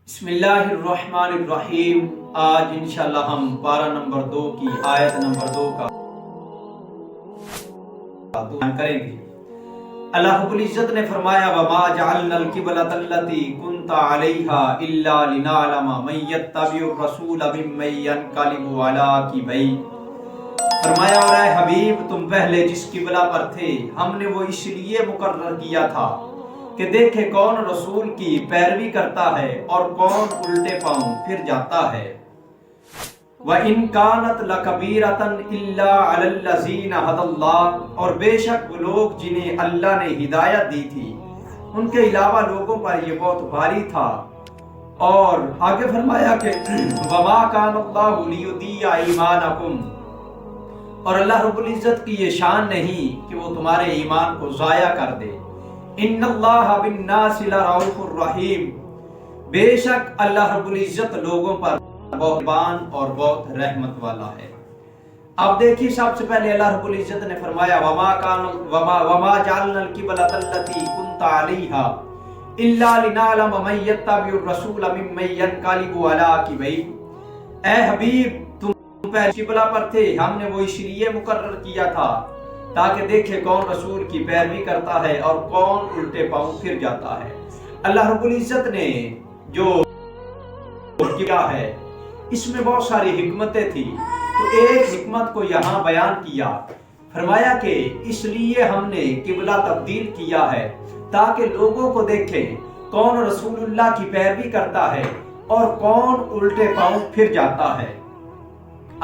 بسم اللہ الرحمن الرحیم۔ آج انشاءاللہ ہم پارہ نمبر 2 کی آیت نمبر 2 کا بیان کریں گے۔ اللہ رب العزت نے فرمایا وَمَا جَعَلْنَا الْقِبْلَةَ الَّتِي كُنْتَ عَلَيْهَا إِلَّا لِنَعْلَمَ مَن يَتَّبِعُ الرَّسُولَ مِمَّن يَنقَلِبُ عَلَىٰ عَقِبَيْهِ۔ فرمایا اور اے حبیب تم پہلے جس قبلہ پر تھے ہم نے وہ اس لیے مقرر کیا تھا کہ دیکھے کون رسول کی پیروی کرتا ہے اور کون الٹے پاؤں پھر جاتا ہے۔ وَإِن كَانَتْ لَكَبِيرَةً إِلَّا عَلَى الَّذِينَ هَدَى اللَّهُ، اور بے شک وہ لوگ جنہیں اللہ نے ہدایت دی تھی ان کے علاوہ لوگوں پر یہ بہت بھاری تھا۔ اور آگے فرمایا کہ وَمَا كَانَ اللَّهُ لِيُضِيعَ إِيمَانَكُمْ، اور اللہ رب العزت کی یہ شان نہیں کہ وہ تمہارے ایمان کو ضائع کر دے۔ ان اللہ بالناس لرؤوف الرحیم، بے شک اللہ رب العزت لوگوں پر بہت مہربان اور بہت رحمت والا ہے۔ اب دیکھیے سب سے پہلے اللہ رب العزت نے فرمایا وما جعلنا القبلة التي كنت عليها الا لنعلم من يتبع الرسول ممن ينقلب على عقبيه۔ اے حبیب تم پہلے قبلہ پر تھے ہم نے وہ اس لیے مقرر کیا تھا تاکہ دیکھے کون رسول کی پیروی کرتا ہے اور کون الٹے پاؤں پھر جاتا ہے۔ اللہ رب العزت نے جو کیا ہے اس میں بہت ساری حکمتیں تھی، تو ایک حکمت کو یہاں بیان کیا، فرمایا کہ اس لیے ہم نے قبلہ تبدیل کیا ہے تاکہ لوگوں کو دیکھیں کون رسول اللہ کی پیروی کرتا ہے اور کون الٹے پاؤں پھر جاتا ہے۔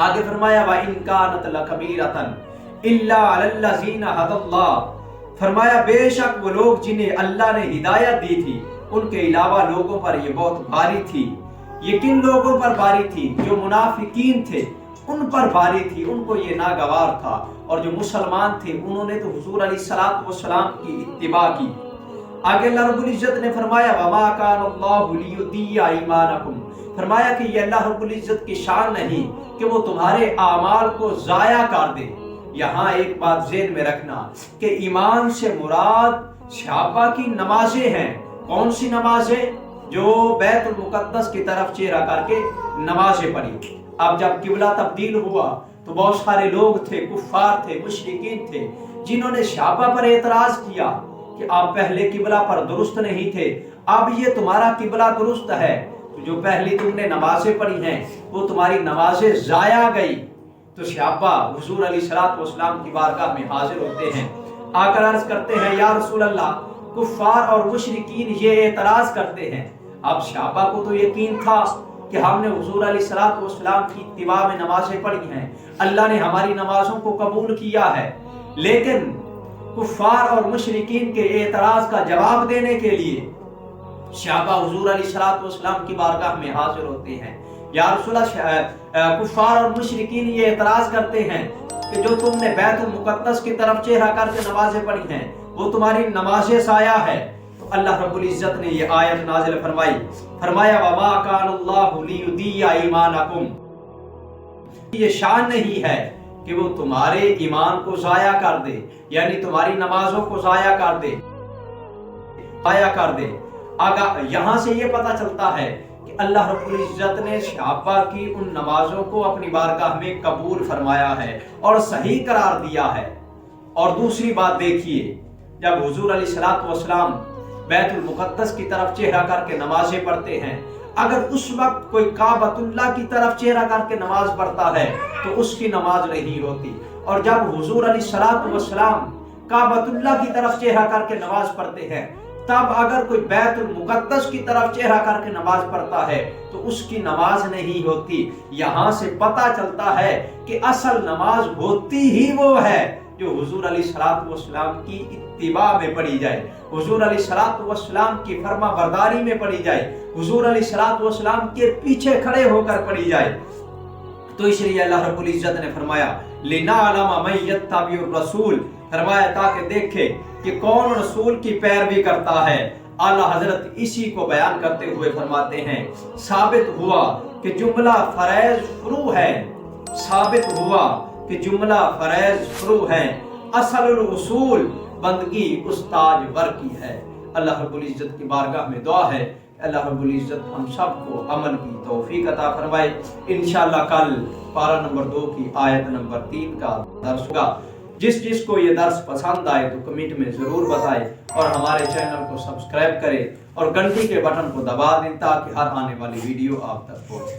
آگے فرمایا وَإِن كَانَتْ لَكَبِيرَةً إِلَّا عَلَى الَّذِينَ هَدَى اللَّهُ، فرمایا بے شک وہ لوگ جنہیں اللہ نے ہدایت دی تھی ان کے علاوہ لوگوں پر یہ بہت بھاری تھی۔ یہ کن لوگوں پر بھاری تھی؟ جو منافقین تھے ان پر بھاری تھی، ان کو یہ ناگوار تھا، اور جو مسلمان تھے انہوں نے تو حضور علیہ الصلوۃ والسلام کی اتباع کی۔ آگے اللہ رب العزت نے فرمایا وَمَا كَانَ اللَّهُ لِيُضِيعَ إِيمَانَكُمْ، فرمایا کہ یہ اللہ رب العزت کی شان نہیں کہ وہ تمہارے اعمال کو ضائع کر دے۔ یہاں ایک بات ذہن میں رکھنا کہ ایمان سے مراد صحابہ کی نمازیں ہیں۔ کون سی نمازیں؟ جو بیت المقدس کی طرف چہرہ کر کے نمازیں پڑھی۔ اب جب قبلہ تبدیل ہوا تو بہت سارے لوگ تھے، کفار تھے، مشرکین تھے، جنہوں نے صحابہ پر اعتراض کیا کہ آپ پہلے قبلہ پر درست نہیں تھے، اب یہ تمہارا قبلہ درست ہے، تو جو پہلی تم نے نمازیں پڑھی ہیں وہ تمہاری نمازیں ضائع گئی۔ تو صحابہ حضور علیہ الصلوۃ والسلام کی بارگاہ میں حاضر ہوتے ہیں، آ کر عرض کرتے ہیں یا رسول اللہ کفار اور مشرکین یہ اعتراض کرتے ہیں۔ اب صحابہ کو تو یقین تھا کہ ہم نے حضور علیہ الصلوۃ والسلام کی اتباع میں نمازیں پڑھی ہیں، اللہ نے ہماری نمازوں کو قبول کیا ہے، لیکن کفار اور مشرکین کے اعتراض کا جواب دینے کے لیے صحابہ حضور علیہ الصلوۃ والسلام کی بارگاہ میں حاضر ہوتے ہیں۔ یا رسول اللہ کفار اور مشرکین یہ اعتراض کرتے ہیں کہ جو تم نے بیت المقدس کی طرف چہرہ کر کے نمازیں پڑھی ہیں وہ تمہاری نمازیں ضائع ہے۔ تو اللہ رب العزت نے یہ آیت نازل فرمائی، فرمایا وَمَا كَانَ اللَّهُ لِيُضِيعَ إِيمَانَكُمْ، یہ شان نہیں ہے کہ وہ تمہارے ایمان کو ضائع کر دے، یعنی تمہاری نمازوں کو ضائع کر دے۔ یہاں سے یہ پتہ چلتا ہے کہ اللہ رب العزت نے صحابہ کی ان نمازوں کو اپنی بارگاہ میں قبول فرمایا ہے اور صحیح قرار دیا ہے۔ اور دوسری بات دیکھیے، جب حضور علیہ الصلوۃ والسلام بیت المقدس کی طرف چہرہ کر کے نمازیں پڑھتے ہیں، اگر اس وقت کوئی کعبۃ اللہ کی طرف چہرہ کر کے نماز پڑھتا ہے تو اس کی نماز نہیں ہوتی، اور جب حضور علیہ الصلوۃ والسلام کعبۃ اللہ کی طرف چہرہ کر کے نماز پڑھتے ہیں تب اگر کوئی بیت المقدس کی طرف چہرہ کر کے نماز پڑھتا ہے تو اس کی نماز نہیں ہوتی۔ یہاں سے پتہ چلتا ہے کہ اصل نماز ہوتی ہی وہ ہے جو حضور علیہ الصلوۃ والسلام کی اتباع میں پڑھی جائے، حضور علیہ الصلوۃ والسلام کی فرما برداری میں پڑھی جائے، حضور علیہ الصلوۃ والسلام کے پیچھے کھڑے ہو کر پڑھی جائے۔ تو اس لیے اللہ رب العزت نے فرمایا لِنَعْلَمَ مَن يَتَّبِعُ الرَّسُولَ، فرمایا تاکہ دیکھے کہ کون رسول کی پیروی کرتا ہے۔ اعلیٰ حضرت اسی کو بیان کرتے ہوئے فرماتے ہیں ثابت ہوا کہ جملہ فریض فرو ہے، ثابت ہوا کہ جملہ فریض فرو ہے، اصل الاصول بندگی استاج ور کی ہے۔ اللہ رب العزت کی بارگاہ میں دعا ہے اللہ رب العزت ہم سب کو عمل کی توفیق عطا فرمائے۔ انشاءاللہ کل پارہ نمبر 2 کی آیت نمبر 3 کا درس ہوگا۔ جس کو یہ درس پسند آئے تو کمنٹ میں ضرور بتائے اور ہمارے چینل کو سبسکرائب کرے اور گھنٹی کے بٹن کو دبا دیں تاکہ ہر آنے والی ویڈیو آپ تک پہنچے۔